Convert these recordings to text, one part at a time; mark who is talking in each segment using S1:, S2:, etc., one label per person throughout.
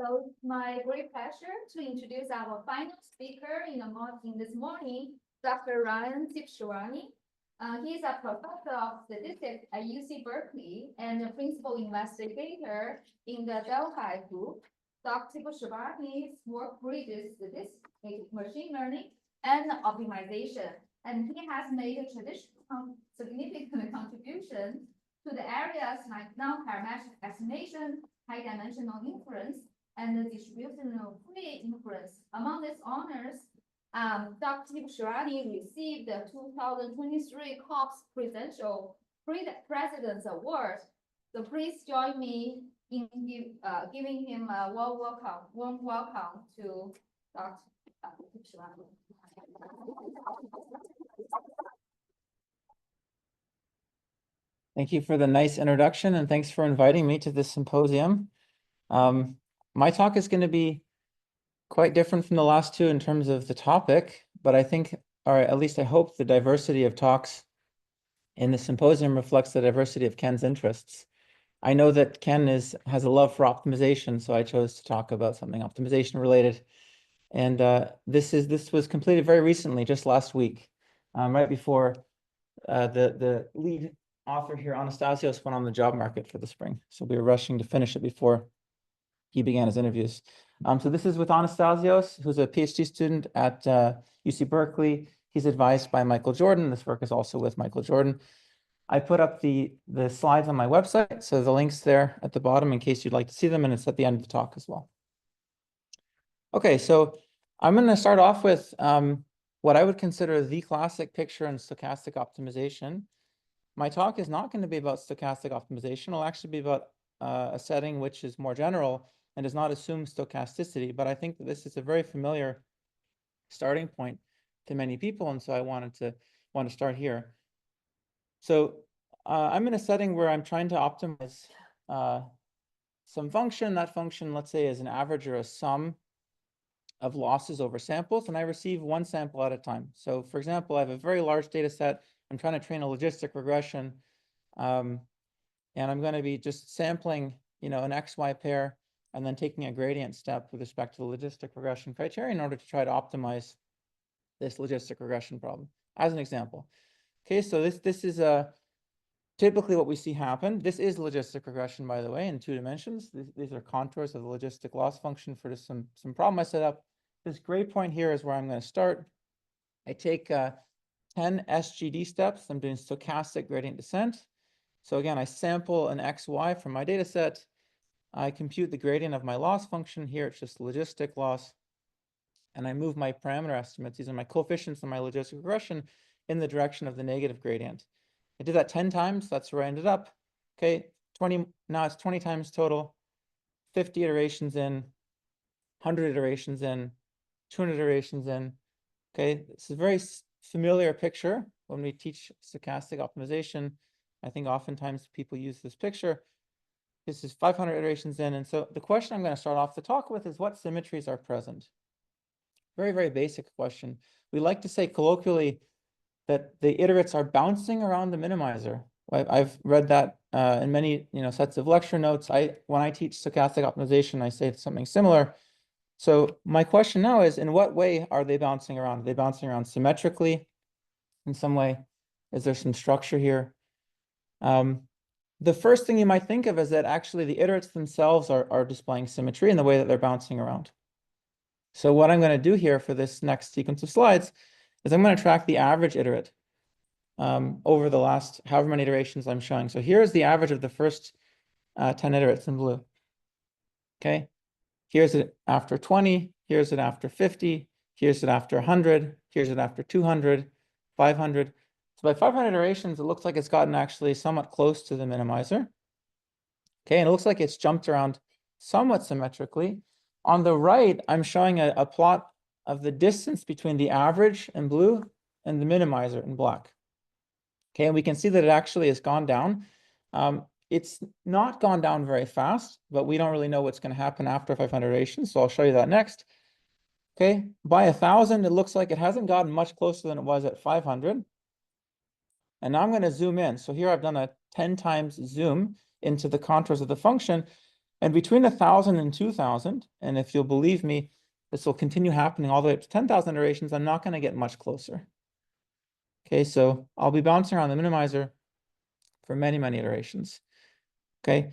S1: So it's my great pleasure to introduce our final speaker in this morning, Dr. Tibshirani. He is a professor of statistics at UC Berkeley and a principal investigator in the Delphi group. Dr. Tibshirani's work bridges statistics, machine learning, and optimization, and he has made a significant contribution to the areas like non-parametric estimation, high-dimensional inference, and the distributional pre-inference. Among these honors, Dr. Tibshirani received the 2023 COPS President's Award. So please join me in giving him a warm welcome to Dr. Tibshirani.
S2: Thank you for the nice introduction, and thanks for inviting me to this symposium. My talk is going to be quite different from the last two in terms of the topic, but I think, or at least I hope, the diversity of talks in the symposium reflects the diversity of Ken's interests. I know that Ken has a love for optimization, so I chose to talk about something optimization related. And this was completed very recently, just last week, right before the lead author here, Anastasios, went on the job market for the spring. So we were rushing to finish it before he began his interviews. So this is with Anastasios, who's a PhD student at UC Berkeley. He's advised by Michael Jordan. This work is also with Michael Jordan. I put up the slides on my website, so the link's there at the bottom in case you'd like to see them, and it's at the end of the talk as well. Okay, so I'm going to start off with what I would consider the classic picture in stochastic optimization. My talk is not going to be about stochastic optimization. It'll actually be about a setting which is more general and does not assume stochasticity, but I think that this is a very familiar starting point to many people, and so I want to start here. So I'm in a setting where I'm trying to optimize some function. That function, let's say, is an average or a sum of losses over samples, and I receive one sample at a time. So for example, I have a very large data set. I'm trying to train a logistic regression, and I'm going to be just sampling, an XY pair, and then taking a gradient step with respect to the logistic regression criteria in order to try to optimize this logistic regression problem, as an example. Okay, so this is typically what we see happen. This is logistic regression, by the way, in 2 dimensions. These are contours of the logistic loss function for just some problem I set up. This gray point here is where I'm going to start. I take 10 SGD steps. I'm doing stochastic gradient descent. So again, I sample an XY from my data set. I compute the gradient of my loss function. Here it's just logistic loss. And I move my parameter estimates, these are my coefficients in my logistic regression, in the direction of the negative gradient. I did that 10 times. That's where I ended up. Okay, now it's 20 times total, 50 iterations in, 100 iterations in, 200 iterations in. Okay, this is a very familiar picture when we teach stochastic optimization. I think oftentimes people use this picture. This is 500 iterations in. And so the question I'm going to start off the talk with is, what symmetries are present? Very, very basic question. We like to say colloquially that the iterates are bouncing around the minimizer. I've read that in many sets of lecture notes. When I teach stochastic optimization, I say something similar. So my question now is, in what way are they bouncing around? Are they bouncing around symmetrically in some way? Is there some structure here? The first thing you might think of is that actually the iterates themselves are displaying symmetry in the way that they're bouncing around. So what I'm going to do here for this next sequence of slides is I'm going to track the average iterate over the last however many iterations I'm showing. So here's the average of the first 10 iterates in blue. Okay, here's it after 20, here's it after 50, here's it after 100, here's it after 200, 500. So by 500 iterations, it looks like it's gotten actually somewhat close to the minimizer. Okay, and it looks like it's jumped around somewhat symmetrically. On the right, I'm showing a plot of the distance between the average in blue and the minimizer in black. Okay, and we can see that it actually has gone down. It's not gone down very fast, but we don't really know what's going to happen after 500 iterations, so I'll show you that next. Okay, by 1,000, it looks like it hasn't gotten much closer than it was at 500. And now I'm going to zoom in. So here I've done a 10 times zoom into the contours of the function. And between 1,000 and 2,000, and if you'll believe me, this will continue happening all the way up to 10,000 iterations, I'm not going to get much closer. Okay, so I'll be bouncing around the minimizer for many, many iterations. Okay,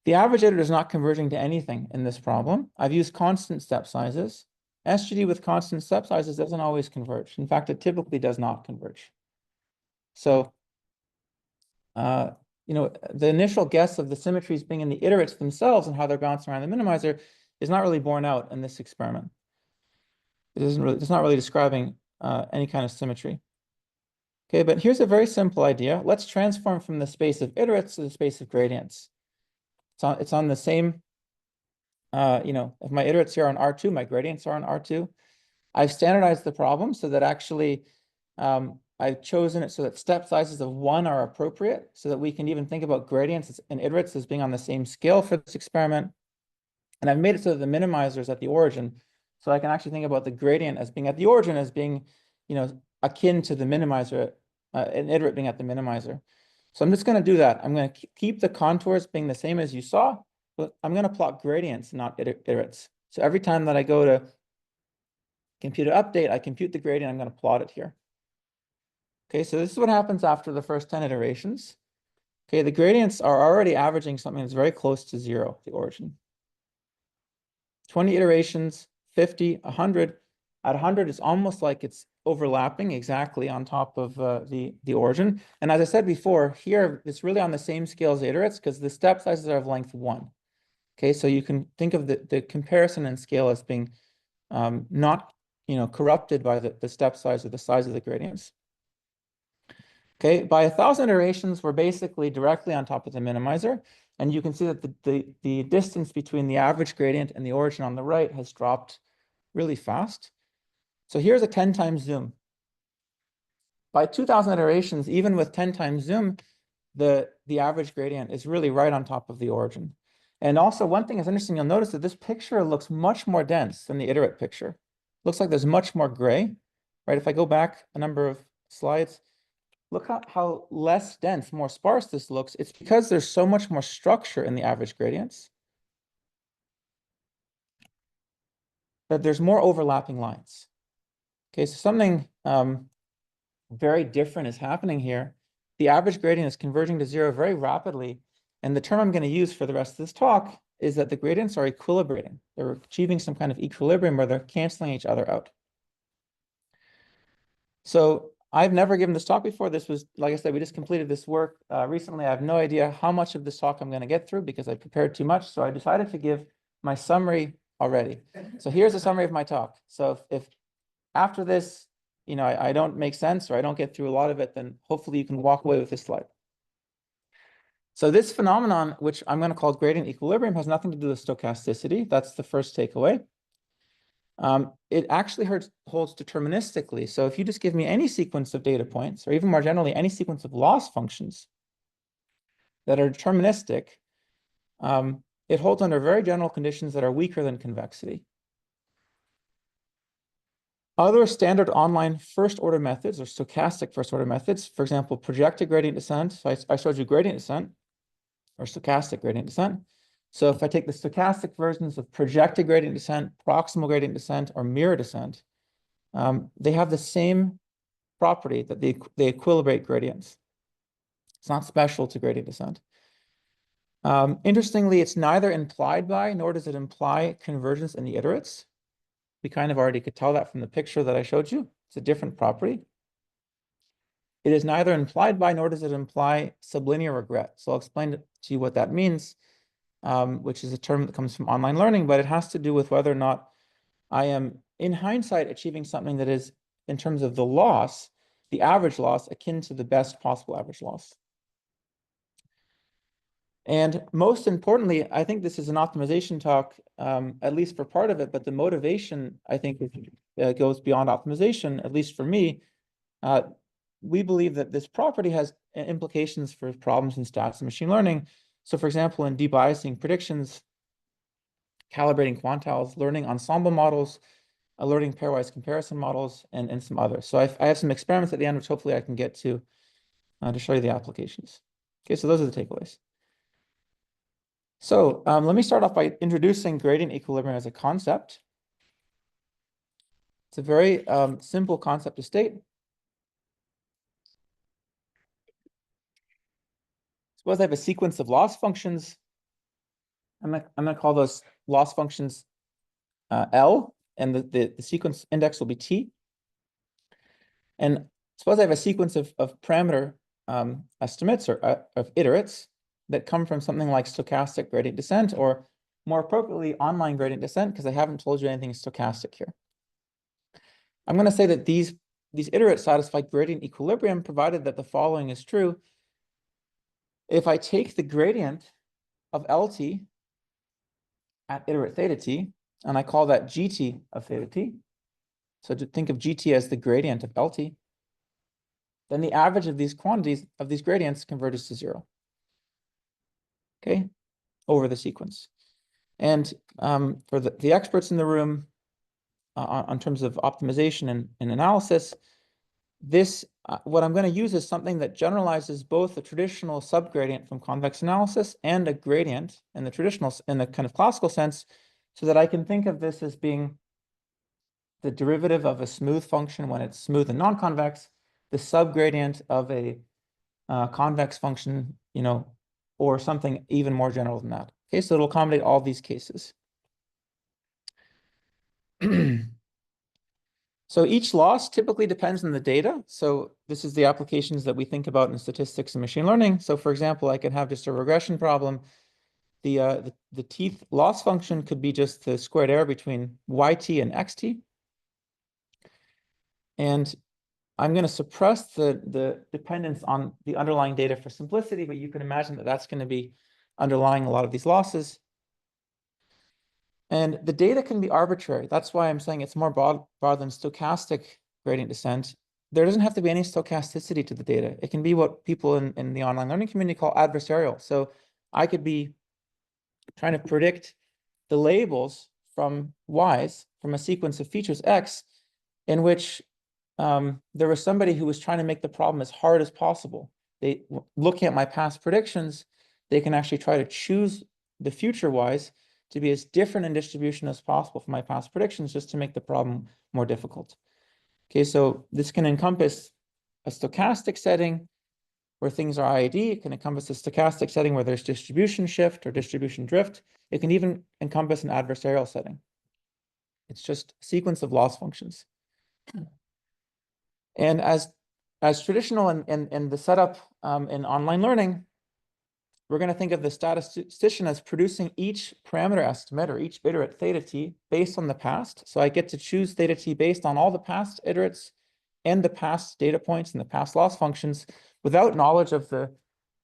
S2: the average iterator is not converging to anything in this problem. I've used constant step sizes. SGD with constant step sizes doesn't always converge. In fact, it typically does not converge. So, the initial guess of the symmetries being in the iterates themselves and how they're bouncing around the minimizer is not really borne out in this experiment. It's not really describing any kind of symmetry. Okay, but here's a very simple idea. Let's transform from the space of iterates to the space of gradients. It's on the same, if my iterates here are on R2, my gradients are on R2. I've standardized the problem so that actually I've chosen it so that step sizes of 1 are appropriate, so that we can even think about gradients and iterates as being on the same scale for this experiment. And I've made it so that the minimizer is at the origin, so I can actually think about the gradient as being at the origin as being, akin to the minimizer, an iterate being at the minimizer. So I'm just going to do that. I'm going to keep the contours being the same as you saw, but I'm going to plot gradients, not iterates. So every time that I go to computer update, I compute the gradient, I'm going to plot it here. Okay, so this is what happens after the first 10 iterations. Okay, the gradients are already averaging something that's very close to 0, the origin. 20 iterations, 50, 100. At 100, it's almost like it's overlapping exactly on top of the origin. And as I said before, here, it's really on the same scale as the iterates because the step sizes are of length 1. Okay, so you can think of the comparison and scale as being not corrupted by the step size or the size of the gradients. Okay, by 1,000 iterations, we're basically directly on top of the minimizer. And you can see that the distance between the average gradient and the origin on the right has dropped really fast. So here's a 10 times zoom. By 2,000 iterations, even with 10 times zoom, the average gradient is really right on top of the origin. And also, one thing that's interesting, you'll notice that this picture looks much more dense than the iterate picture. Looks like there's much more gray, right? If I go back a number of slides, look how less dense, more sparse this looks. It's because there's so much more structure in the average gradients that there's more overlapping lines. Okay, so something very different is happening here. The average gradient is converging to 0 very rapidly. And the term I'm going to use for the rest of this talk is that the gradients are equilibrating. They're achieving some kind of equilibrium where they're canceling each other out. So I've never given this talk before. This was, like I said, we just completed this work recently. I have no idea how much of this talk I'm going to get through because I prepared too much. So I decided to give my summary already. So here's a summary of my talk. So if after this, I don't make sense or I don't get through a lot of it, then hopefully you can walk away with this slide. So this phenomenon, which I'm going to call gradient equilibrium, has nothing to do with stochasticity. That's the first takeaway. It actually holds deterministically. So if you just give me any sequence of data points, or even more generally, any sequence of loss functions that are deterministic, it holds under very general conditions that are weaker than convexity. Other standard online first-order methods or stochastic first-order methods, for example, projected gradient descent. So I showed you gradient descent or stochastic gradient descent. So if I take the stochastic versions of projected gradient descent, proximal gradient descent, or mirror descent, they have the same property that they equilibrate gradients. It's not special to gradient descent. Interestingly, it's neither implied by nor does it imply convergence in the iterates. We kind of already could tell that from the picture that I showed you. It's a different property. It is neither implied by nor does it imply sublinear regret. So I'll explain to you what that means, which is a term that comes from online learning, but it has to do with whether or not I am, in hindsight, achieving something that is, in terms of the loss, the average loss, akin to the best possible average loss. And most importantly, I think this is an optimization talk, at least for part of it, but the motivation, I think, goes beyond optimization, at least for me. We believe that this property has implications for problems in stats and machine learning. So for example, in debiasing predictions, calibrating quantiles, learning ensemble models, learning pairwise comparison models, and some others. So I have some experiments at the end, which hopefully I can get to show you the applications. Okay, so those are the takeaways. So let me start off by introducing gradient equilibrium as a concept. It's a very simple concept to state. Suppose I have a sequence of loss functions. I'm gonna call those loss functions L, and the sequence index will be T. And suppose I have a sequence of parameter estimates or of iterates that come from something like stochastic gradient descent, or more appropriately, online gradient descent, because I haven't told you anything stochastic here. I'm going to say that these iterates satisfy gradient equilibrium, provided that the following is true. If I take the gradient of LT at iterate theta t, and I call that GT of theta t, so to think of GT as the gradient of LT, then the average of these quantities, of these gradients, converges to 0. Okay, over the sequence. And for the experts in the room, on terms of optimization and analysis, this, what I'm going to use is something that generalizes both a traditional subgradient from convex analysis and a gradient in the traditional, in the kind of classical sense, so that I can think of this as being the derivative of a smooth function when it's smooth and non-convex, the subgradient of a convex function, you know, or something even more general than that. Okay, so it'll accommodate all these cases. So each loss typically depends on the data. So this is the applications that we think about in statistics and machine learning. So for example, I could have just a regression problem. The teeth loss function could be just the squared error between yt and xt. And I'm going to suppress the dependence on the underlying data for simplicity, but you can imagine that that's going to be underlying a lot of these losses. And the data can be arbitrary. That's why I'm saying it's more broad than stochastic gradient descent. There doesn't have to be any stochasticity to the data. It can be what people in the online learning community call adversarial. So I could be trying to predict the labels from Y's, from a sequence of features X, in which there was somebody who was trying to make the problem as hard as possible. They, looking at my past predictions, they can actually try to choose the future Y's to be as different in distribution as possible from my past predictions, just to make the problem more difficult. Okay, so this can encompass a stochastic setting where things are IID. It can encompass a stochastic setting where there's distribution shift or distribution drift. It can even encompass an adversarial setting. It's just a sequence of loss functions. And as traditional in the setup in online learning, we're going to think of the statistician as producing each parameter estimate or each iterate theta t based on the past. So I get to choose theta t based on all the past iterates and the past data points and the past loss functions without knowledge of the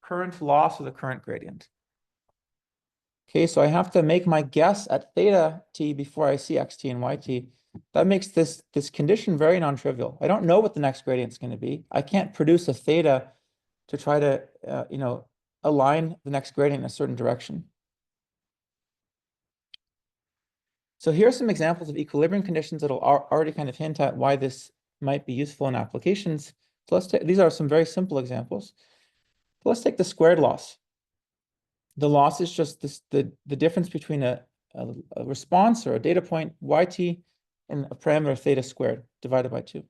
S2: current loss or the current gradient. Okay, so I have to make my guess at theta t before I see xt and yt. That makes this condition very non-trivial. I don't know what the next gradient is going to be. I can't produce a theta to try to, you know, align the next gradient in a certain direction. So here are some examples of equilibrium conditions that'll already kind of hint at why this might be useful in applications. So let's take, these are some very simple examples. So let's take the squared loss. The loss is just this, the difference between a response or a data point yt and a parameter theta squared divided by 2.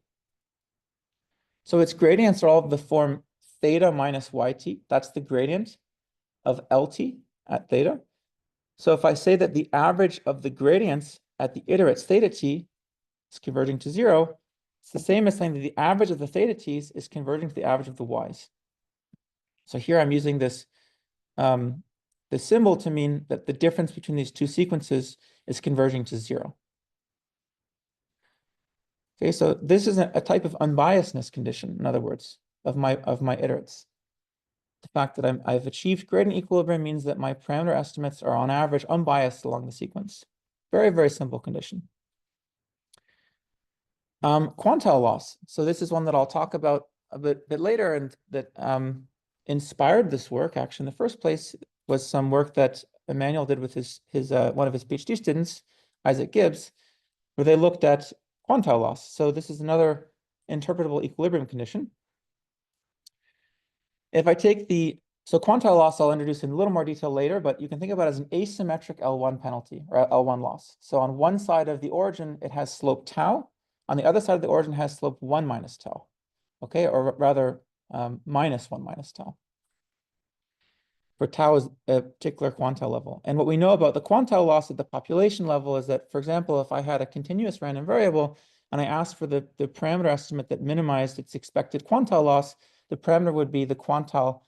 S2: So its gradients are all of the form theta minus yt. That's the gradient of LT at theta. So if I say that the average of the gradients at the iterates theta t is converging to 0, it's the same as saying that the average of the theta t's is converging to the average of the y's. So here I'm using this the symbol to mean that the difference between these two sequences is converging to 0. Okay, so this is a type of unbiasedness condition, in other words, of my iterates. The fact that I've achieved gradient equilibrium means that my parameter estimates are on average unbiased along the sequence. Very, very simple condition. Quantile loss. So this is one that I'll talk about a bit later, and that inspired this work actually in the first place was some work that Emmanuel did with his one of his PhD students, Isaac Gibbs, where they looked at quantile loss. So this is another interpretable equilibrium condition. If I take the So quantile loss I'll introduce in a little more detail later, but you can think about it as an asymmetric L1 penalty or L1 loss. So on one side of the origin, it has slope tau. On the other side of the origin has slope 1 minus tau, okay, or rather minus 1 minus tau. For tau is a particular quantile level. And what we know about the quantile loss at the population level is that, for example, if I had a continuous random variable and I asked for the parameter estimate that minimized its expected quantile loss, the parameter would be the quantile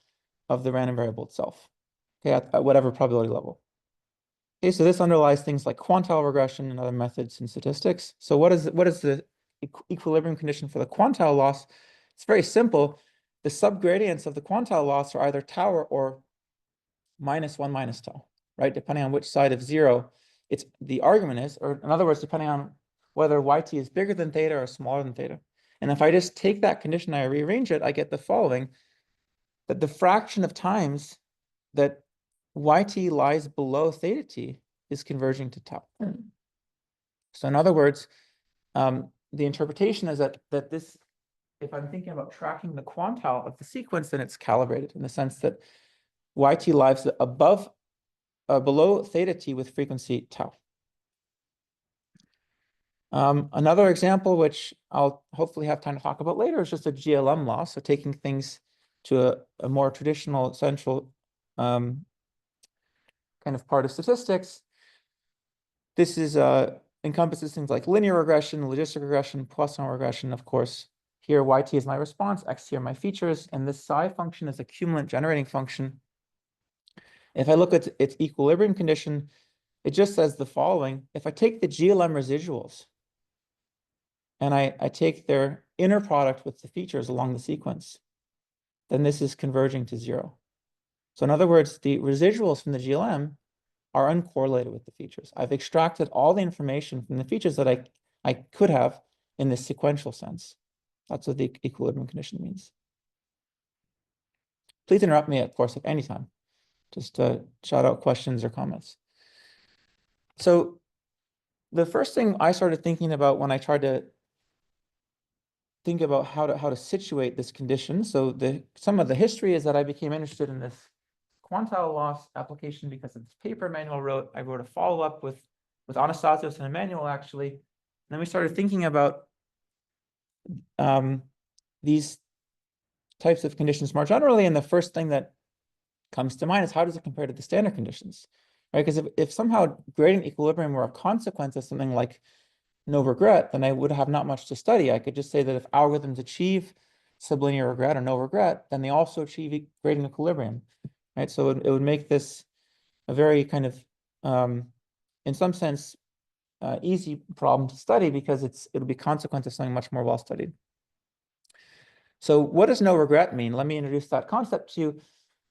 S2: of the random variable itself, okay, at whatever probability level. Okay, so this underlies things like quantile regression and other methods in statistics. So what is the equilibrium condition for the quantile loss? It's very simple. The subgradients of the quantile loss are either tau or minus 1 minus tau, right? Depending on which side of 0 it's the argument is, or in other words, depending on whether yt is bigger than theta or smaller than theta. And if I just take that condition, I rearrange it, I get the following, that the fraction of times that yt lies below theta t is converging to tau. So in other words, the interpretation is that this, if I'm thinking about tracking the quantile of the sequence, then it's calibrated in the sense that yt lies below theta t with frequency tau. Another example, which I'll hopefully have time to talk about later, is just a GLM loss. So taking things to a more traditional central kind of part of statistics. This is encompasses things like linear regression, logistic regression, Poisson regression, of course. Here, yt is my response, x here are my features, and this psi function is a cumulant generating function. If I look at its equilibrium condition, it just says the following. If I take the GLM residuals and I take their inner product with the features along the sequence, then this is converging to 0. So in other words, the residuals from the GLM are uncorrelated with the features. I've extracted all the information from the features that I could have in this sequential sense. That's what the equilibrium condition means. Please interrupt me, of course, at any time. Just shout out questions or comments. So the first thing I started thinking about when I tried to think about how to situate this condition. So some of the history is that I became interested in this quantile loss application because of this paper Emmanuel wrote. I wrote a follow-up with Anastasios and Emmanuel, actually. And then we started thinking about these types of conditions more generally. And the first thing that comes to mind is how does it compare to the standard conditions, right? Because if somehow gradient equilibrium were a consequence of something like no regret, then I would have not much to study. I could just say that if algorithms achieve sublinear regret or no regret, then they also achieve gradient equilibrium, right? So it would make this a very kind of, in some sense, easy problem to study because it'll be consequence of something much more well studied. So what does no regret mean? Let me introduce that concept to you.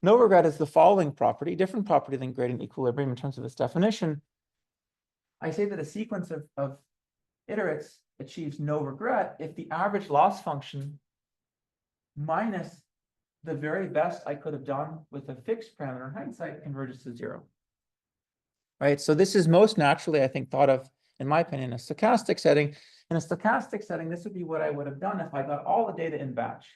S2: No regret is the following property, different property than gradient equilibrium in terms of its definition. I say that a sequence of iterates achieves no regret if the average loss function minus the very best I could have done with a fixed parameter in hindsight converges to 0. Right? So this is most naturally, I think, thought of, in my opinion, a stochastic setting. In a stochastic setting, this would be what I would have done if I got all the data in batch.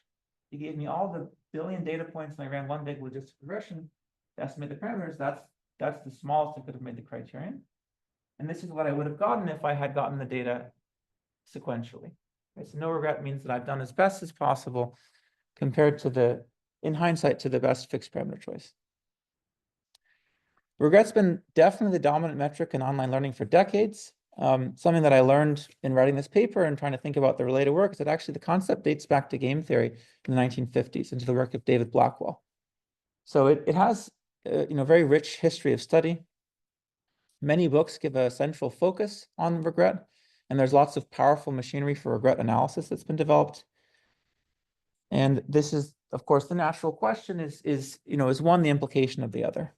S2: You gave me all the billion data points and I ran one big logistic regression to estimate the parameters. That's the smallest I could have made the criterion. And this is what I would have gotten if I had gotten the data sequentially. Okay, so no regret means that I've done as best as possible compared to in hindsight, to the best fixed parameter choice. Regret's been definitely the dominant metric in online learning for decades. Something that I learned in writing this paper and trying to think about the related work is that actually the concept dates back to game theory in the 1950s into the work of David Blackwell. So it has a very rich history of study. Many books give a central focus on regret, and there's lots of powerful machinery for regret analysis that's been developed. And this is, of course, the natural question is one the implication of the other?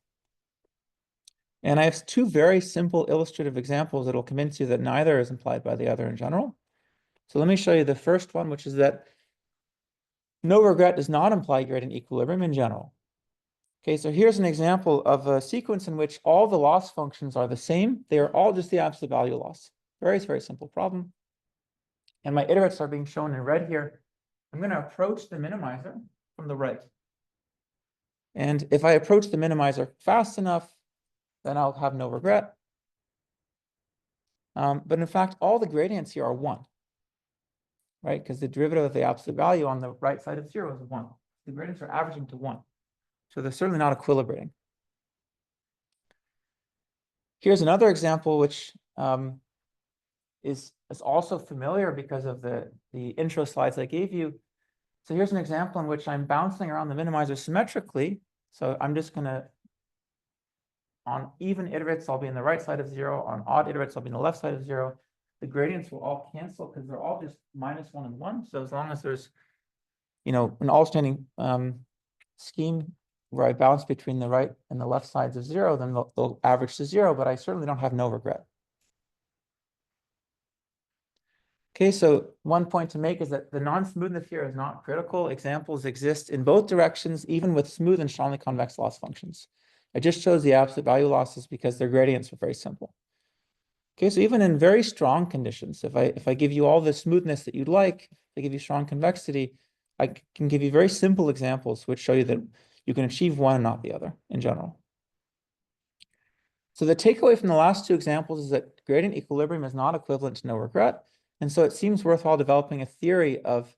S2: And I have two very simple illustrative examples that will convince you that neither is implied by the other in general. So let me show you the first one, which is that no regret does not imply gradient equilibrium in general. Okay, so here's an example of a sequence in which all the loss functions are the same. They are all just the absolute value loss. Very, very simple problem. And my iterates are being shown in red here. I'm going to approach the minimizer from the right. And if I approach the minimizer fast enough, then I'll have no regret. But in fact, all the gradients here are 1, right? Because the derivative of the absolute value on the right side of 0 is 1. The gradients are averaging to 1. So they're certainly not equilibrating. Here's another example, which is also familiar because of the intro slides I gave you. So here's an example in which I'm bouncing around the minimizer symmetrically. So I'm just going to, on even iterates, I'll be on the right side of 0. On odd iterates, I'll be on the left side of 0. The gradients will all cancel because they're all just -1 and 1. So as long as there's, an alternating scheme where I bounce between the right and the left sides of 0, then they'll average to 0, but I certainly don't have no regret. Okay, so one point to make is that the non-smoothness here is not critical. Examples exist in both directions, even with smooth and strongly convex loss functions. I just chose the absolute value losses because their gradients are very simple. Okay, so even in very strong conditions, if I give you all the smoothness that you'd like, if I give you strong convexity, I can give you very simple examples which show you that you can achieve one and not the other in general. So the takeaway from the last 2 examples is that gradient equilibrium is not equivalent to no regret. And so it seems worthwhile developing a theory of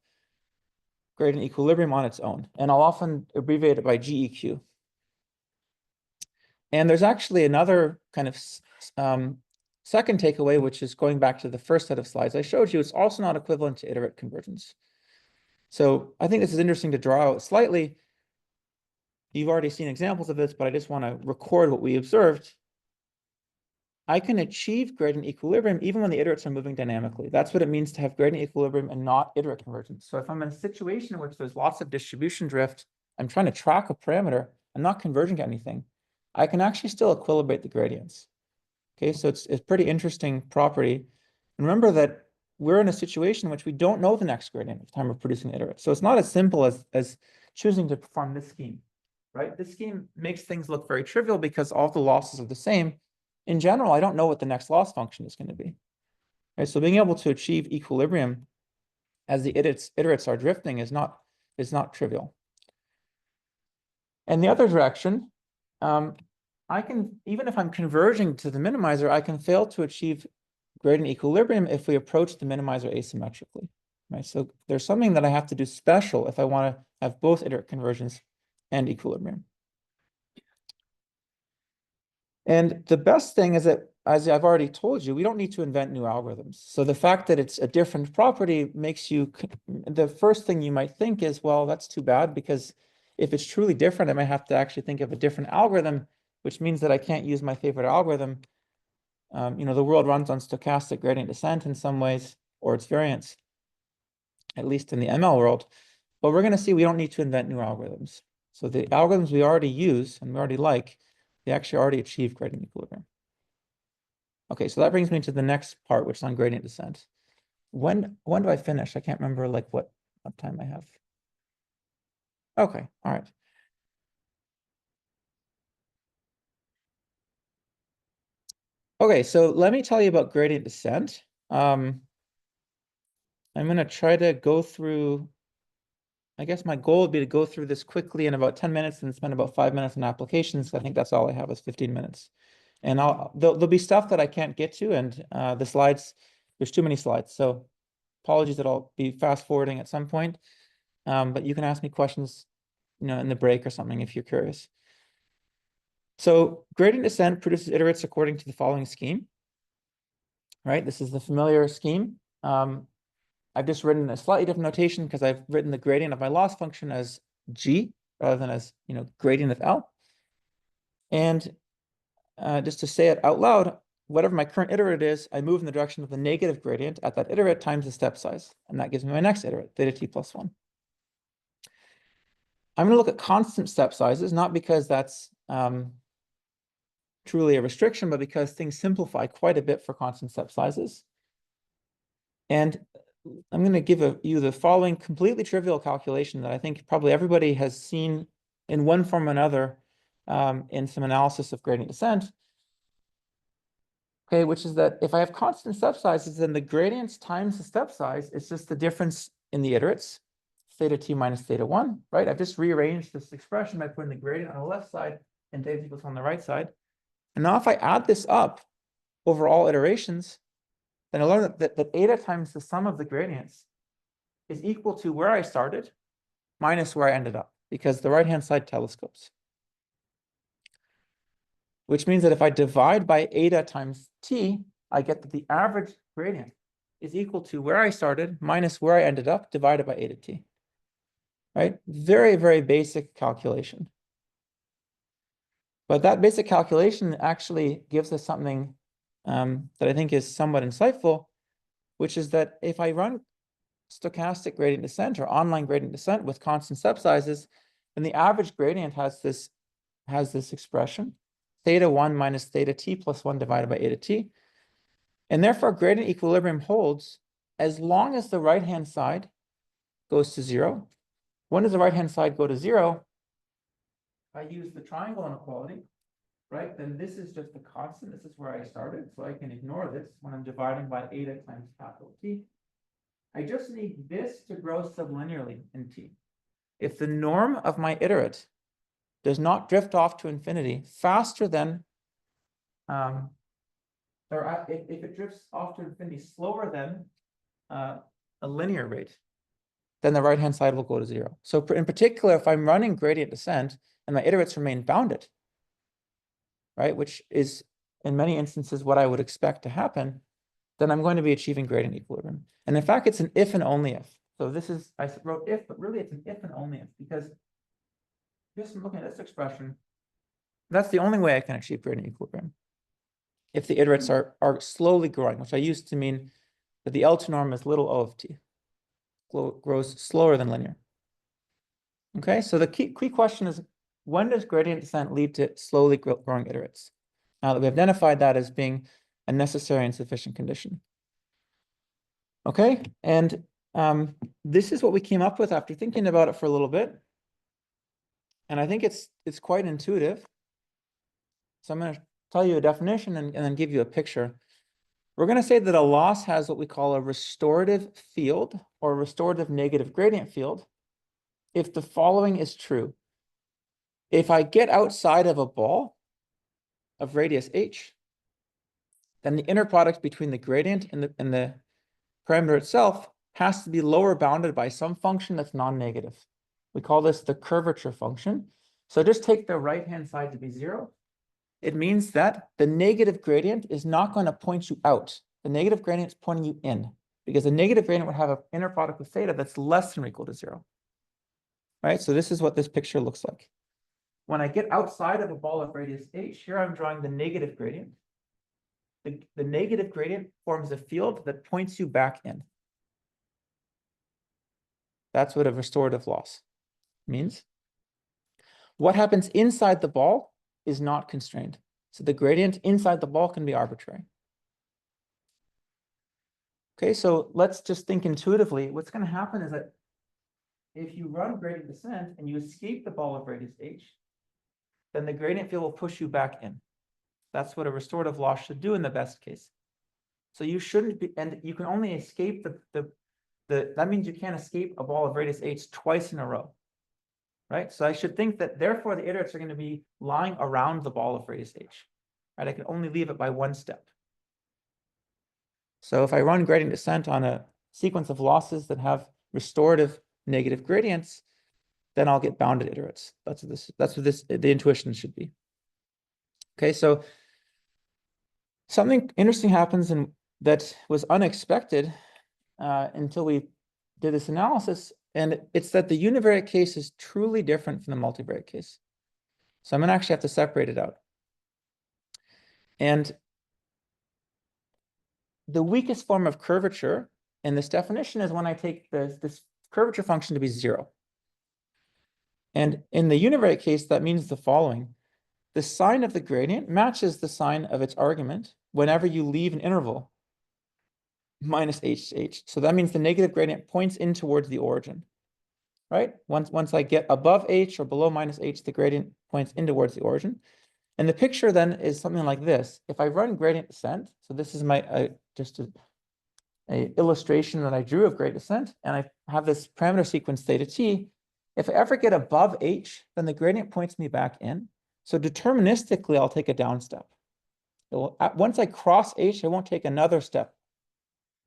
S2: gradient equilibrium on its own. And I'll often abbreviate it by GEQ. And there's actually another kind of second takeaway, which is going back to the first set of slides I showed you. It's also not equivalent to iterate convergence. So I think this is interesting to draw out slightly. You've already seen examples of this, but I just want to record what we observed. I can achieve gradient equilibrium even when the iterates are moving dynamically. That's what it means to have gradient equilibrium and not iterate convergence. So if I'm in a situation in which there's lots of distribution drift, I'm trying to track a parameter, I'm not converging to anything, I can actually still equilibrate the gradients. Okay, so it's a pretty interesting property. And remember that we're in a situation in which we don't know the next gradient at the time of producing the iterate. So it's not as simple as choosing to perform this scheme, right? This scheme makes things look very trivial because all the losses are the same. In general, I don't know what the next loss function is going to be. Right? So being able to achieve equilibrium as the iterates are drifting is not trivial. And the other direction, I can, even if I'm converging to the minimizer, I can fail to achieve gradient equilibrium if we approach the minimizer asymmetrically. Right? So there's something that I have to do special if I want to have both iterate convergence and equilibrium. And the best thing is that, as I've already told you, we don't need to invent new algorithms. So the fact that it's a different property makes you, the first thing you might think is, well, that's too bad, because if it's truly different, I might have to actually think of a different algorithm, which means that I can't use my favorite algorithm. The world runs on stochastic gradient descent in some ways, or its variants, at least in the ML world. But we're going to see we don't need to invent new algorithms. So the algorithms we already use and we already like, they actually already achieve gradient equilibrium. Okay, so that brings me to the next part, which is on gradient descent. When do I finish? I can't remember like what time I have. Okay, all right. Okay, so let me tell you about gradient descent. I'm going to try to go through, I guess my goal would be to go through this quickly in about 10 minutes and spend about 5 minutes on applications. I think that's all I have is 15 minutes. And there'll be stuff that I can't get to, and the slides, there's too many slides. So apologies that I'll be fast forwarding at some point. But you can ask me questions, in the break or something if you're curious. So gradient descent produces iterates according to the following scheme. Right, this is the familiar scheme. I've just written a slightly different notation because I've written the gradient of my loss function as G rather than as, gradient of L. And just to say it out loud, whatever my current iterate is, I move in the direction of the negative gradient at that iterate times the step size. And that gives me my next iterate, theta t plus 1. I'm going to look at constant step sizes, not because that's truly a restriction, but because things simplify quite a bit for constant step sizes. And I'm going to give you the following completely trivial calculation that I think probably everybody has seen in one form or another in some analysis of gradient descent. Okay, which is that if I have constant step sizes, then the gradients times the step size is just the difference in the iterates. theta t minus theta 1, right? I've just rearranged this expression by putting the gradient on the left side and theta equals on the right side. And now if I add this up over all iterations, then I learn that eta times the sum of the gradients is equal to where I started minus where I ended up, because the right-hand side telescopes. Which means that if I divide by eta times t, I get that the average gradient is equal to where I started minus where I ended up divided by eta t. Right? Very, very basic calculation. But that basic calculation actually gives us something that I think is somewhat insightful, which is that if I run stochastic gradient descent or online gradient descent with constant step sizes, then the average gradient has this expression, theta 1 minus theta t plus 1 divided by eta t. And therefore, gradient equilibrium holds as long as the right-hand side goes to 0. When does the right-hand side go to 0? I use the triangle inequality, right? Then this is just a constant. This is where I started. So I can ignore this when I'm dividing by eta times capital T. I just need this to grow sublinearly in T. If the norm of my iterate does not drift off to infinity faster than, if it drifts off to infinity slower than a linear rate, then the right-hand side will go to 0. So in particular, if I'm running gradient descent and my iterates remain bounded, right, which is in many instances what I would expect to happen, then I'm going to be achieving gradient equilibrium. And in fact, it's an if and only if. So this is, I wrote if, but really it's an if and only if, because just looking at this expression, that's the only way I can achieve gradient equilibrium. If the iterates are slowly growing, which I used to mean that the L2 norm is little o of t, grows slower than linear. Okay, so the key question is, when does gradient descent lead to slowly growing iterates? Now that we've identified that as being a necessary and sufficient condition. Okay, and this is what we came up with after thinking about it for a little bit. And I think it's quite intuitive. So I'm going to tell you a definition and then give you a picture. We're going to say that a loss has what we call a restorative field or restorative negative gradient field if the following is true. If I get outside of a ball of radius h, then the inner product between the gradient and the parameter itself has to be lower bounded by some function that's non-negative. We call this the curvature function. So just take the right-hand side to be 0. It means that the negative gradient is not going to point you out. The negative gradient is pointing you in, because the negative gradient would have an inner product with theta that's less than or equal to 0. Right? So this is what this picture looks like. When I get outside of a ball of radius h, here I'm drawing the negative gradient. The negative gradient forms a field that points you back in. That's what a restorative loss means. What happens inside the ball is not constrained. So the gradient inside the ball can be arbitrary. Okay, so let's just think intuitively. What's going to happen is that if you run gradient descent and you escape the ball of radius h, then the gradient field will push you back in. That's what a restorative loss should do in the best case. So you shouldn't be, and you can only escape that means you can't escape a ball of radius h twice in a row, right? So I should think that therefore the iterates are going to be lying around the ball of radius h, right? I can only leave it by one step. So if I run gradient descent on a sequence of losses that have restorative negative gradients, then I'll get bounded iterates. That's what the intuition should be. Okay, so something interesting happens and that was unexpected until we did this analysis, and it's that the univariate case is truly different from the multivariate case. So I'm going to actually have to separate it out. And the weakest form of curvature in this definition is when I take this curvature function to be 0. And in the univariate case, that means the following. The sign of the gradient matches the sign of its argument whenever you leave an interval minus h to h. So that means the negative gradient points in towards the origin, right? Once I get above h or below minus h, the gradient points in towards the origin. And the picture then is something like this. If I run gradient descent, so this is my, just to illustration that I drew of gradient descent, and I have this parameter sequence theta t. If I ever get above h, then the gradient points me back in. So deterministically, I'll take a down step. Once I cross h, I won't take another step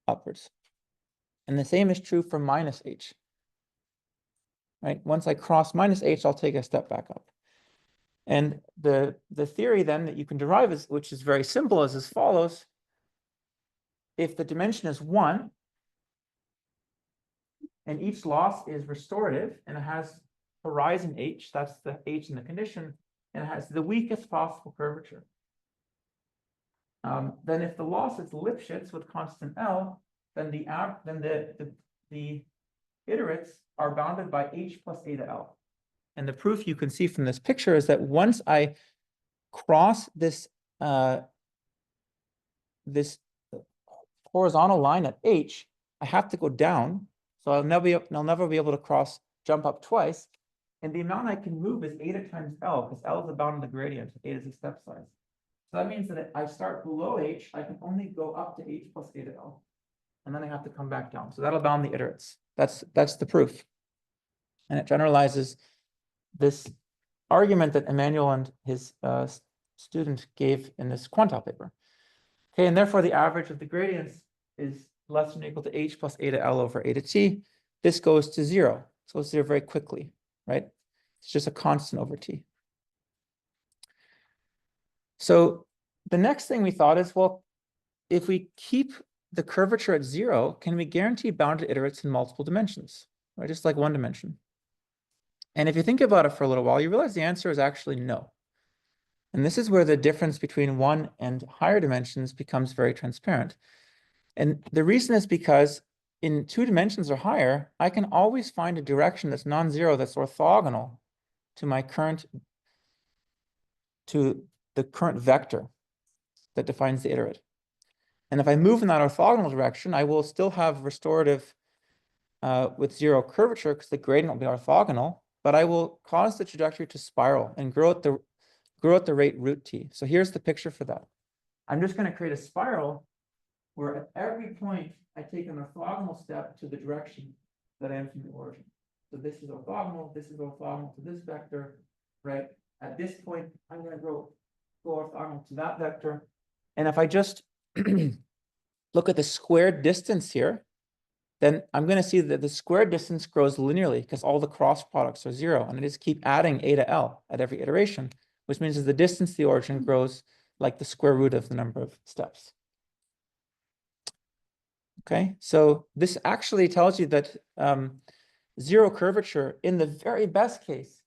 S2: upwards. And the same is true for minus h. Right? Once I cross minus h, I'll take a step back up. And the theory then that you can derive, is, which is very simple, is as follows. If the dimension is 1, and each loss is restorative, and it has horizon h, that's the h in the condition, and it has the weakest possible curvature. Then if the loss is Lipschitz with constant L, then the iterates are bounded by h plus eta L. And the proof you can see from this picture is that once I cross this this horizontal line at h, I have to go down. So I'll never be able to jump up twice. And the amount I can move is eta times L, because L is the bound of the gradient, eta is the step size. So that means that if I start below h, I can only go up to h plus eta L. And then I have to come back down. So that'll bound the iterates. That's the proof. And it generalizes this argument that Emmanuel and his student gave in this quantile paper. Okay, and therefore the average of the gradients is less than or equal to h plus eta L over eta t. This goes to 0. So it's 0 very quickly, right? It's just a constant over t. So the next thing we thought is, well, if we keep the curvature at 0, can we guarantee bounded iterates in multiple dimensions, right? Just like one dimension. And if you think about it for a little while, you realize the answer is actually no. And this is where the difference between 1 and higher dimensions becomes very transparent. And the reason is because in 2 dimensions or higher, I can always find a direction that's non-zero, that's orthogonal to the current vector that defines the iterate. And if I move in that orthogonal direction, I will still have restorative with 0 curvature, because the gradient will be orthogonal, but I will cause the trajectory to spiral and grow at the rate root t. So here's the picture for that. I'm just going to create a spiral where at every point I take an orthogonal step to the direction that I am from the origin. So this is orthogonal to this vector, right? At this point, I'm going to go orthogonal to that vector. And if I just look at the squared distance here, then I'm going to see that the squared distance grows linearly because all the cross products are 0. And I just keep adding eta L at every iteration, which means that the distance to the origin grows like the square root of the number of steps. Okay, so this actually tells you that 0 curvature, in the very best case,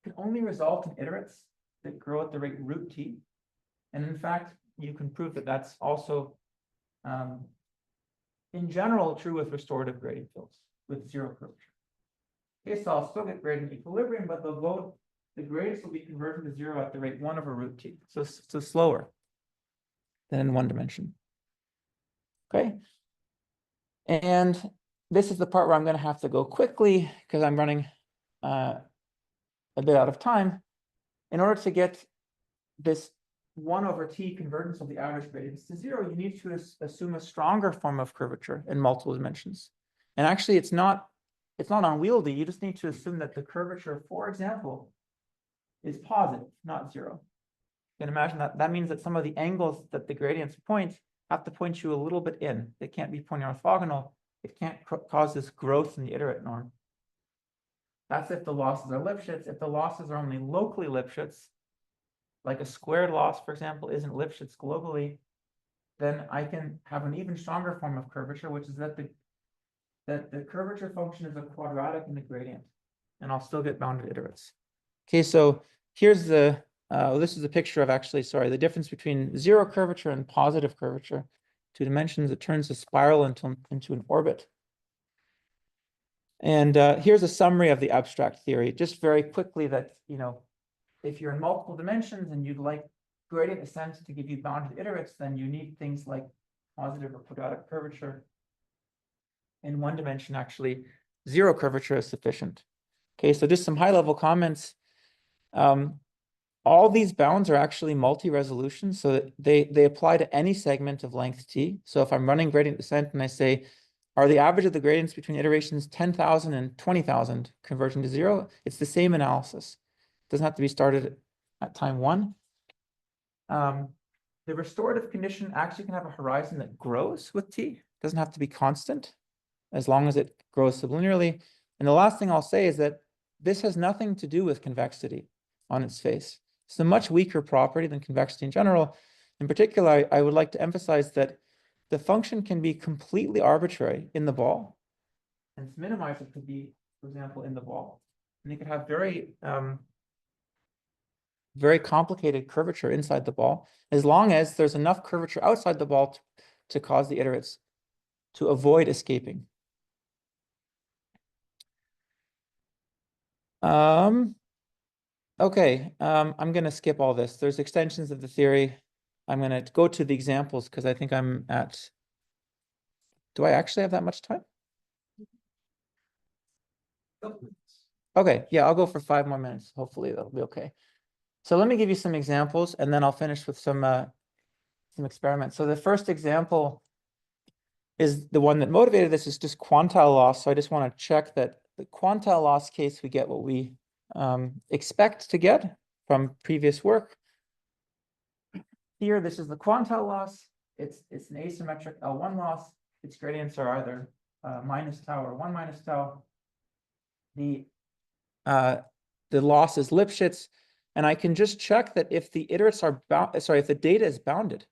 S2: can only result in iterates that grow at the rate root t. And in fact, you can prove that that's also in general true with restorative gradient fields with 0 curvature. Okay, so I'll still get gradient equilibrium, but the gradients will be converted to 0 at the rate 1 over root t. So slower than in 1 dimension. Okay. And this is the part where I'm going to have to go quickly because I'm running a bit out of time. In order to get this 1 over t convergence of the average gradients to 0, you need to assume a stronger form of curvature in multiple dimensions. And actually, it's not unwieldy. You just need to assume that the curvature, for example, is positive, not 0. You can imagine that means that some of the angles that the gradients point have to point you a little bit in. They can't be pointing orthogonal. It can't cause this growth in the iterate norm. That's if the losses are Lipschitz. If the losses are only locally Lipschitz, like a squared loss, for example, isn't Lipschitz globally, then I can have an even stronger form of curvature, which is that the curvature function is a quadratic in the gradient, and I'll still get bounded iterates. Okay, so here's this is a picture of the difference between 0 curvature and positive curvature. 2 dimensions, it turns a spiral into an orbit. And here's a summary of the abstract theory, just very quickly that, if you're in multiple dimensions and you'd like gradient descent to give you bounded iterates, then you need things like positive or quadratic curvature. In 1 dimension, actually, 0 curvature is sufficient. Okay, so just some high-level comments. all these bounds are actually multi-resolution, so that they apply to any segment of length t. So if I'm running gradient descent and I say, are the average of the gradients between iterations 10,000 and 20,000 converging to 0? It's the same analysis. It doesn't have to be started at time 1. The restorative condition actually can have a horizon that grows with t. It doesn't have to be constant, as long as it grows sublinearly. And the last thing I'll say is that this has nothing to do with convexity on its face. It's a much weaker property than convexity in general. In particular, I would like to emphasize that the function can be completely arbitrary in the ball, and its minimizer could be, for example, in the ball. And you could have very complicated curvature inside the ball, as long as there's enough curvature outside the ball to cause the iterates to avoid escaping. Okay, I'm going to skip all this. There's extensions of the theory. I'm going to go to the examples because I think I'm at... Do I actually have that much time? Okay, yeah, I'll go for 5 more minutes. Hopefully that'll be okay. So let me give you some examples, and then I'll finish with some experiments. So the first example is the one that motivated this, is just quantile loss. So I just want to check that the quantile loss case, we get what we expect to get from previous work. Here, this is the quantile loss. It's an asymmetric L1 loss. Its gradients are either minus tau or 1 minus tau. The loss is Lipschitz. And I can just check that if the iterates are if the data is bounded,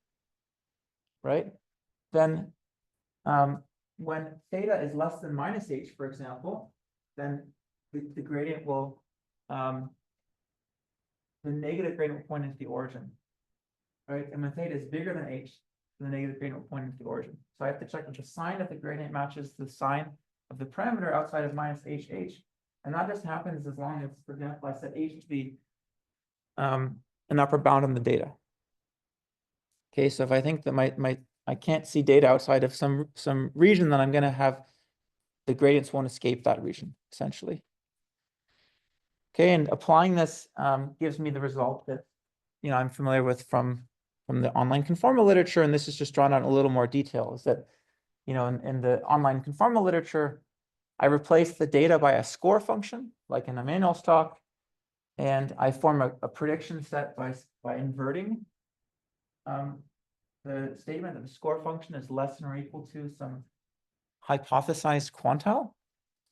S2: right? Then when theta is less than minus h, for example, then the gradient will, the negative gradient will point into the origin, right? And when theta is bigger than h, the negative gradient will point into the origin. So I have to check that the sign of the gradient matches the sign of the parameter outside of minus h. And that just happens as long as, for example, I set h to be an upper bound on the data. Okay, so if I think that I can't see data outside of some region, then I'm going to have the gradients won't escape that region, essentially. Okay, and applying this gives me the result that I'm familiar with from the online conformal literature, and this is just drawn out in a little more detail. Is that in the online conformal literature, I replace the data by a score function, like in Emmanuel's talk. And I form a prediction set by inverting the statement that the score function is less than or equal to some hypothesized quantile,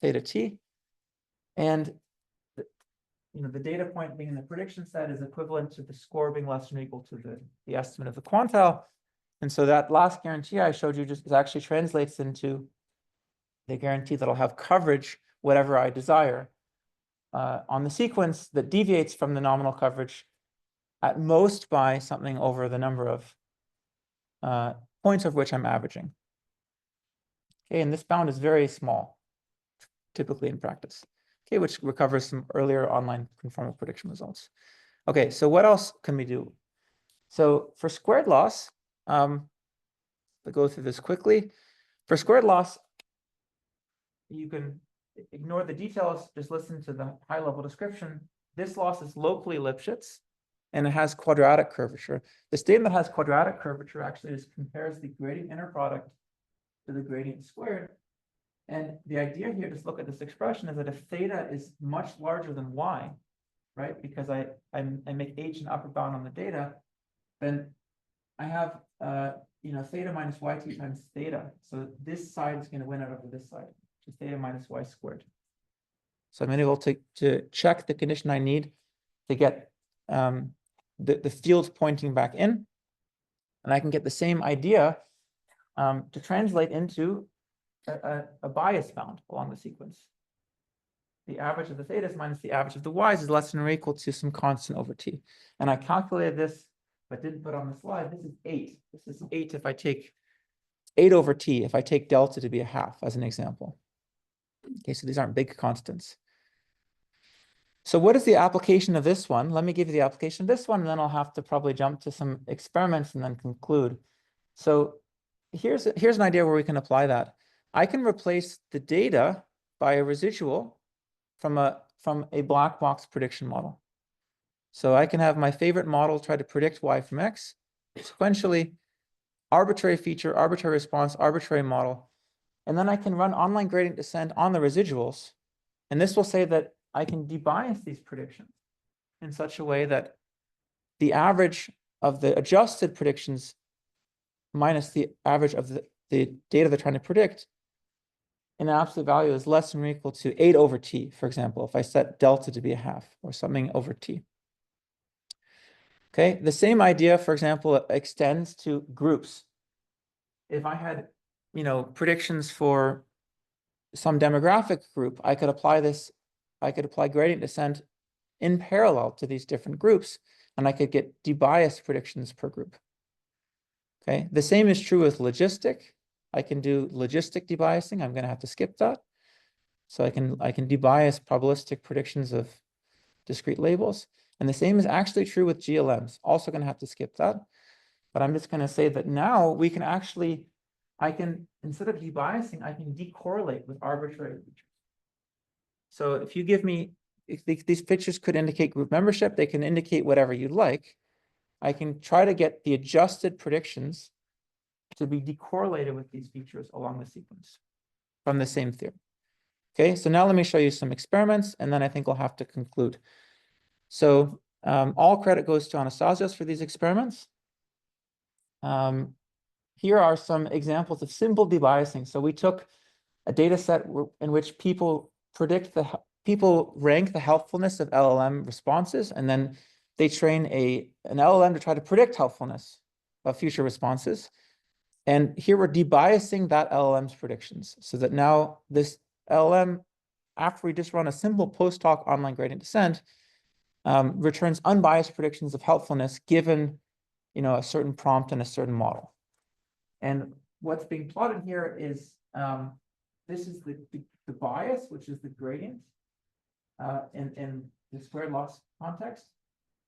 S2: theta t. And the data point being in the prediction set is equivalent to the score being less than or equal to the estimate of the quantile. And so that last guarantee I showed you just actually translates into the guarantee that I'll have coverage, whatever I desire, on the sequence that deviates from the nominal coverage at most by something over the number of points of which I'm averaging. Okay, and this bound is very small, typically in practice. Okay, which recovers some earlier online conformal prediction results. Okay, so what else can we do? So for squared loss, I'll go through this quickly. For squared loss, you can ignore the details, just listen to the high-level description. This loss is locally Lipschitz, and it has quadratic curvature. The statement that has quadratic curvature actually just compares the gradient inner product to the gradient squared. And the idea here, just look at this expression, is that if theta is much larger than y, right, because I make h an upper bound on the data, then I have theta minus yt times theta. So this side is going to win out over this side, which is theta minus y squared. So I'm able to check the condition I need to get the fields pointing back in, and I can get the same idea to translate into a bias bound along the sequence. The average of the thetas minus the average of the y's is less than or equal to some constant over t. And I calculated this, but didn't put on the slide. This is 8. This is 8 if I take 8 over t, if I take delta to be a half, as an example. Okay, so these aren't big constants. So what is the application of this one? Let me give you the application of this one, and then I'll have to probably jump to some experiments and then conclude. So here's an idea where we can apply that. I can replace the data by a residual from a black box prediction model. So I can have my favorite model try to predict y from x sequentially, arbitrary feature, arbitrary response, arbitrary model. And then I can run online gradient descent on the residuals. And this will say that I can debias these predictions in such a way that the average of the adjusted predictions minus the average of the data they're trying to predict in absolute value is less than or equal to 8 over t, for example, if I set delta to be a half or something over t. Okay, the same idea, for example, extends to groups. If I had, predictions for some demographic group, I could apply gradient descent in parallel to these different groups, and I could get debiased predictions per group. Okay, the same is true with logistic. I can do logistic debiasing. I'm going to have to skip that. So I can debias probabilistic predictions of discrete labels. And the same is actually true with GLMs. Also going to have to skip that. But I'm just going to say that now we can actually, instead of debiasing, I can decorrelate with arbitrary features. So if you give me, if these features could indicate group membership, they can indicate whatever you'd like. I can try to get the adjusted predictions to be decorrelated with these features along the sequence from the same theorem. Okay, so now let me show you some experiments, and then I think we'll have to conclude. So all credit goes to Anastasios for these experiments. Here are some examples of simple debiasing. So we took a data set in which people rank the helpfulness of LLM responses, and then they train an LLM to try to predict helpfulness of future responses. And here we're debiasing that LLM's predictions so that now this LLM, after we just run a simple post-hoc online gradient descent, returns unbiased predictions of helpfulness given, a certain prompt and a certain model. And what's being plotted here is this is the bias, which is the gradient in the squared loss context.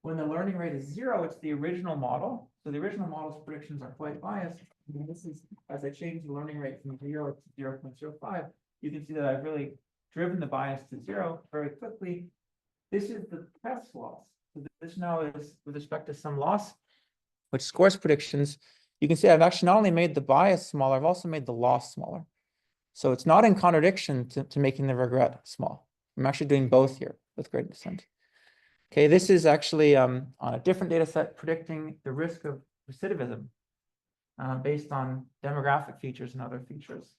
S2: When the learning rate is 0, it's the original model. So the original model's predictions are quite biased. And this is, as I change the learning rate from 0 to 0.05, you can see that I've really driven the bias to 0 very quickly. This is the test loss. So this now is with respect to some loss, which scores predictions. You can see I've actually not only made the bias smaller, I've also made the loss smaller. So it's not in contradiction to making the regret small. I'm actually doing both here with gradient descent. Okay, this is actually on a different data set predicting the risk of recidivism based on demographic features and other features.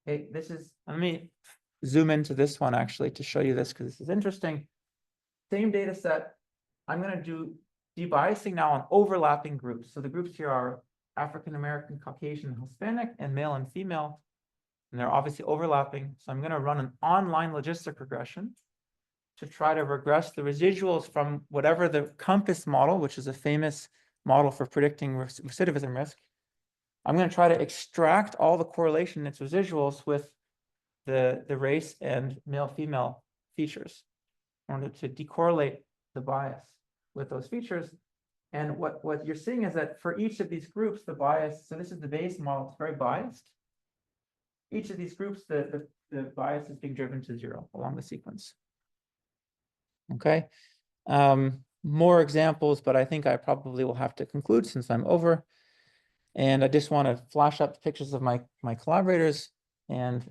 S2: Okay, let me zoom into this one actually to show you this because this is interesting. Same data set. I'm going to do debiasing now on overlapping groups. So the groups here are African American, Caucasian, Hispanic, and male and female. And they're obviously overlapping. So I'm going to run an online logistic regression to try to regress the residuals from whatever the COMPASS model, which is a famous model for predicting recidivism risk. I'm going to try to extract all the correlation in its residuals with the race and male-female features in order to decorrelate the bias with those features. And what you're seeing is that for each of these groups, the bias, so this is the base model, it's very biased. Each of these groups, the bias is being driven to 0 along the sequence. Okay, more examples, but I think I probably will have to conclude since I'm over. And I just want to flash up pictures of my collaborators and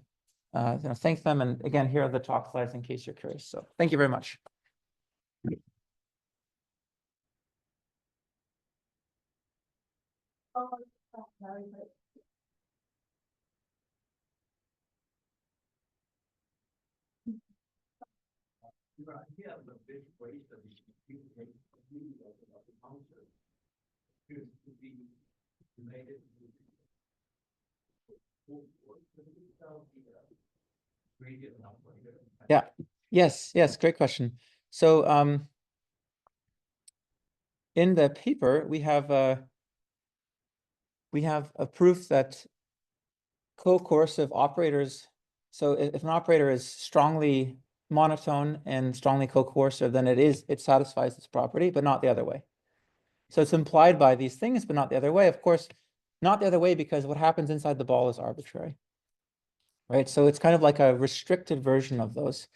S2: thank them. And again, here are the talk slides in case you're curious. So thank you very much. Yeah. Yes. Great question. So in the paper, we have a proof that co-coercive operators. So if an operator is strongly monotone and strongly co-coercive, then it satisfies its property, but not the other way. So it's implied by these things, but not the other way. Of course, not the other way because what happens inside the ball is arbitrary, right? So it's kind of like a restricted version of those.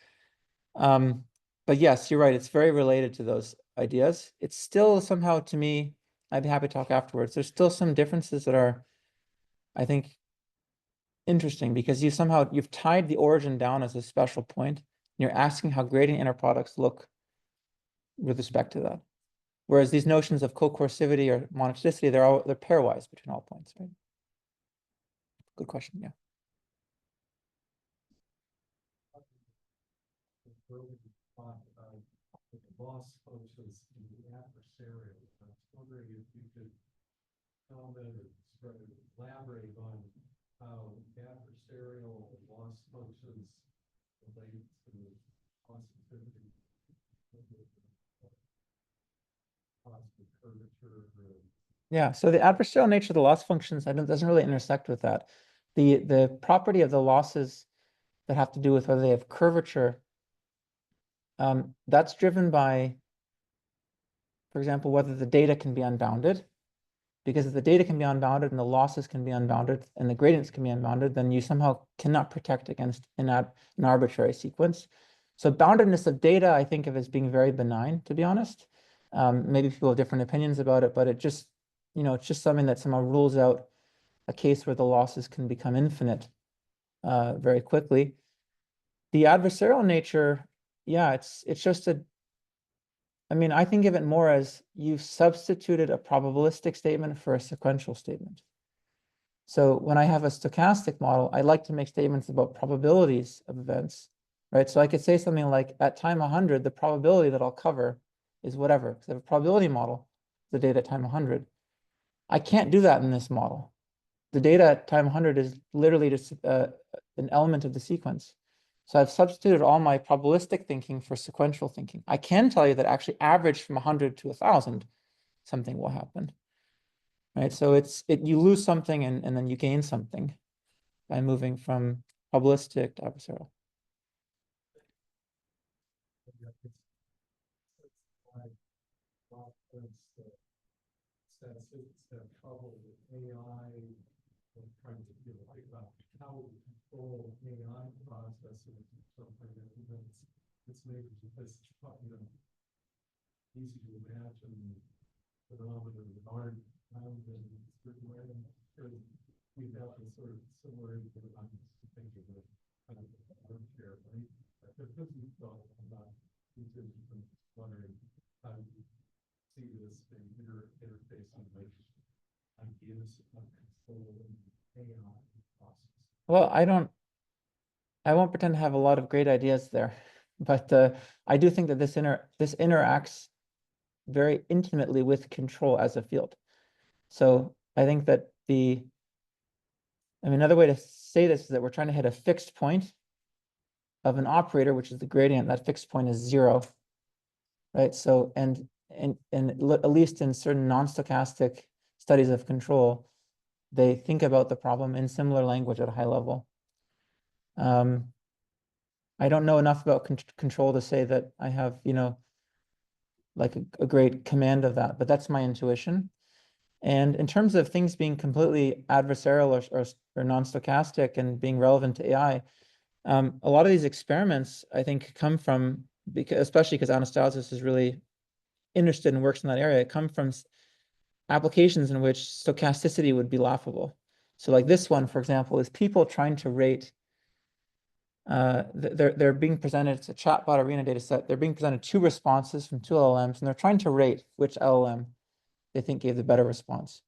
S2: But yes, you're right. It's very related to those ideas. It's still somehow, to me, I'd be happy to talk afterwards. There's still some differences that are, I think, interesting because you've tied the origin down as a special point. And you're asking how gradient inner products look with respect to that. Whereas these notions of co-coercivity or monotonicity, they're pairwise between all points, right? Good question, yeah.
S3: Loss functions in the adversarial. I was wondering if you could comment or sort of elaborate on how adversarial loss functions relate to positivity, positive curvature.
S2: Yeah, so the adversarial nature of the loss functions doesn't really intersect with that. The property of the losses that have to do with whether they have curvature, that's driven by, for example, whether the data can be unbounded. Because if the data can be unbounded and the losses can be unbounded and the gradients can be unbounded, then you somehow cannot protect against an arbitrary sequence. So boundedness of data, I think of as being very benign, to be honest. Maybe people have different opinions about it, but it's just something that somehow rules out a case where the losses can become infinite very quickly. The adversarial nature, yeah, it's just I think of it more as you've substituted a probabilistic statement for a sequential statement. So when I have a stochastic model, I like to make statements about probabilities of events, right? So I could say something like, at time 100, the probability that I'll cover is whatever, because I have a probability model, the data at time 100. I can't do that in this model. The data at time 100 is literally just an element of the sequence. So I've substituted all my probabilistic thinking for sequential thinking. I can tell you that actually average from 100 to 1,000, something will happen, right? So you lose something and then you gain something by moving from probabilistic to adversarial.
S3: Statisticians have trouble with AI, trying to think about how we control AI processes or something. It's maybe because easy to imagine phenomena that aren't found in a certain way. We have a sort of similar things of the kind of armchair, right? Because we thought about these issues, I'm just wondering how you see this interfacing with ideas of control and AI process.
S2: Well, I won't pretend to have a lot of great ideas there, but I do think that this interacts very intimately with control as a field. So I think that another way to say this is that we're trying to hit a fixed point of an operator, which is the gradient. That fixed point is 0, right? So, and at least in certain non-stochastic studies of control, they think about the problem in similar language at a high level. I don't know enough about control to say that I have, like a great command of that, but that's my intuition. And in terms of things being completely adversarial or non-stochastic and being relevant to AI, a lot of these experiments, I think, come from, especially because Anastasios is really interested and works in that area, come from applications in which stochasticity would be laughable. So like this one, for example, is people trying to rate, they're being presented, it's a chatbot arena data set, they're being presented 2 responses from 2 LLMs, and they're trying to rate which LLM they think gave the better response.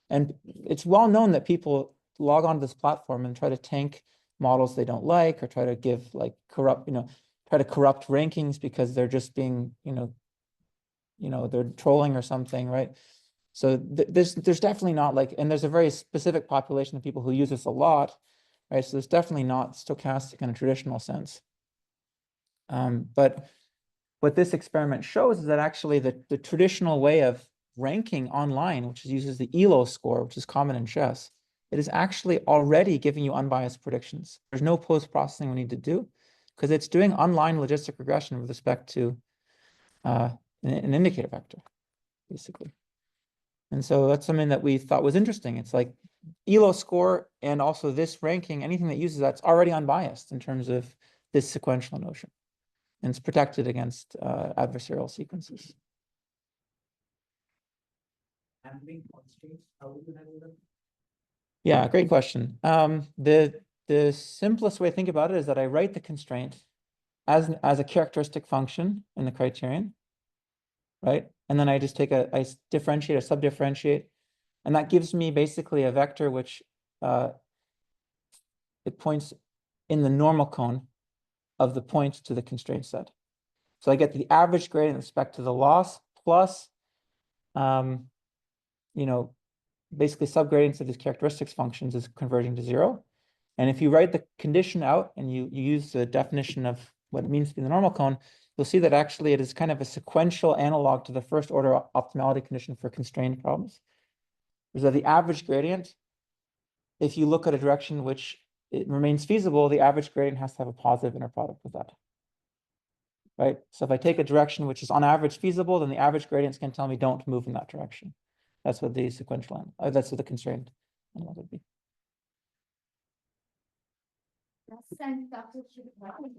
S2: And it's well known that people log onto this platform and try to tank models they don't like, or try to give corrupt rankings because they're just being, they're trolling or something, right? So there's definitely not and there's a very specific population of people who use this a lot, right? So it's definitely not stochastic in a traditional sense. But what this experiment shows is that actually the traditional way of ranking online, which uses the ELO score, which is common in chess, it is actually already giving you unbiased predictions. There's no post-processing we need to do because it's doing online logistic regression with respect to an indicator vector, basically. And so that's something that we thought was interesting. It's like ELO score and also this ranking, anything that uses that's already unbiased in terms of this sequential notion. and it's protected against adversarial sequences.
S3: Handling constraints, how would you handle them?
S2: Yeah, great question. The simplest way to think about it is that I write the constraint as a characteristic function in the criterion, right? And then I just take I differentiate, a sub-differentiate, and that gives me basically a vector which it points in the normal cone of the points to the constraint set. So I get the average gradient with respect to the loss plus, basically subgradients of these characteristics functions is converging to 0. And if you write the condition out and you use the definition of what it means to be the normal cone, you'll see that actually it is kind of a sequential analog to the first order optimality condition for constrained problems. Is that the average gradient, if you look at a direction which it remains feasible, the average gradient has to have a positive inner product with that. Right? So if I take a direction which is on average feasible, then the average gradients can tell me don't move in that direction. That's what the sequential, that's what the constraint analog would be.
S1: Thanks, Dr. Tibshirani.